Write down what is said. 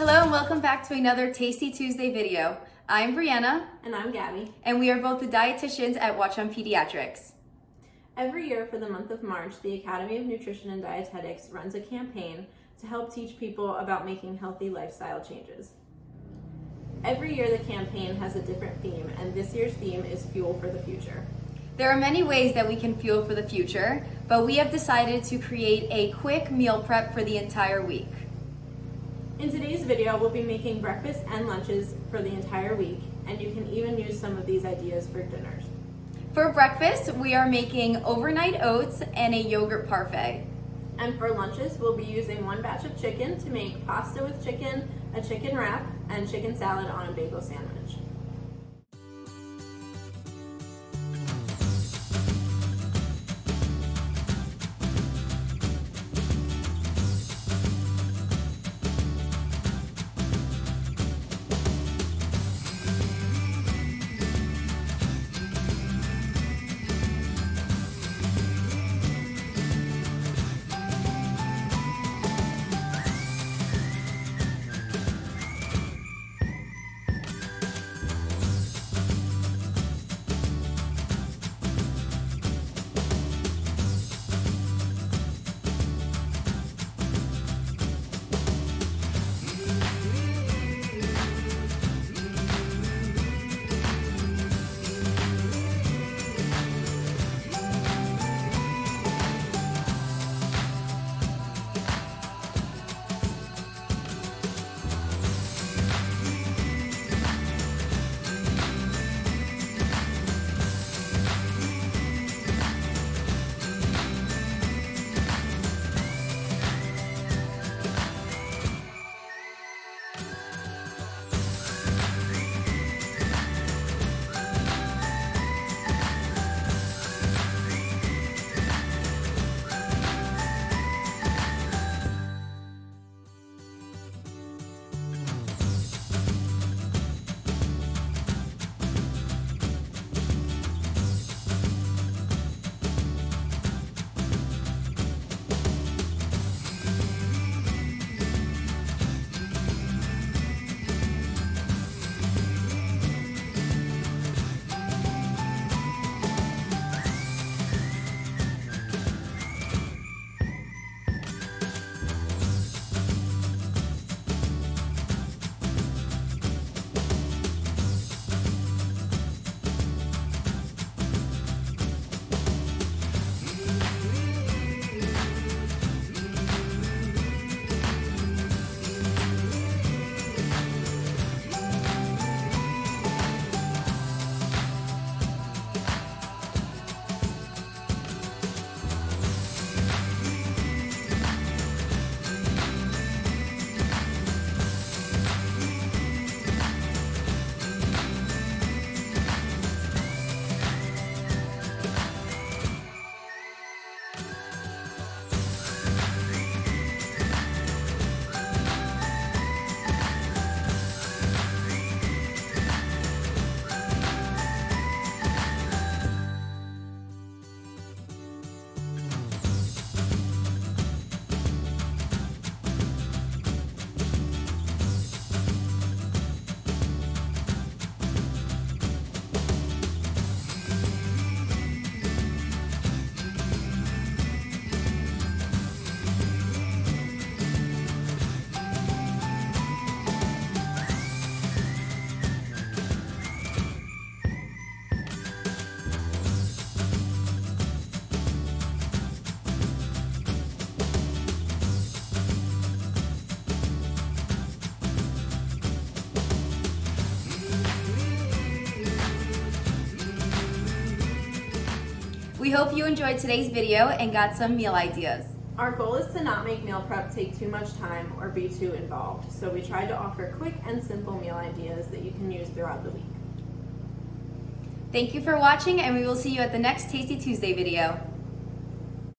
Hello and welcome back to another Tasty Tuesday video. I'm Brianna. And I'm Gabby. And we are both the dietitians at Watch on Pediatrics. Every year for the month of March, the Academy of Nutrition and Dietetics runs a campaign to help teach people about making healthy lifestyle changes. Every year the campaign has a different theme, and this year's theme is Fuel for the Future. There are many ways that we can fuel for the future, but we have decided to create a quick meal prep for the entire week. In today's video, we'll be making breakfast and lunches for the entire week, and you can even use some of these ideas for dinners. For breakfast, we are making overnight oats and a yogurt parfait. And for lunches, we'll be using one batch of chicken to make pasta with chicken, a chicken wrap, and chicken salad on a bagel sandwich. We hope you enjoyed today's video and got some meal ideas. Our goal is to not make meal prep take too much time or be too involved, so we tried to offer quick and simple meal ideas that you can use throughout the week. Thank you for watching, and we will see you at the next Tasty Tuesday video.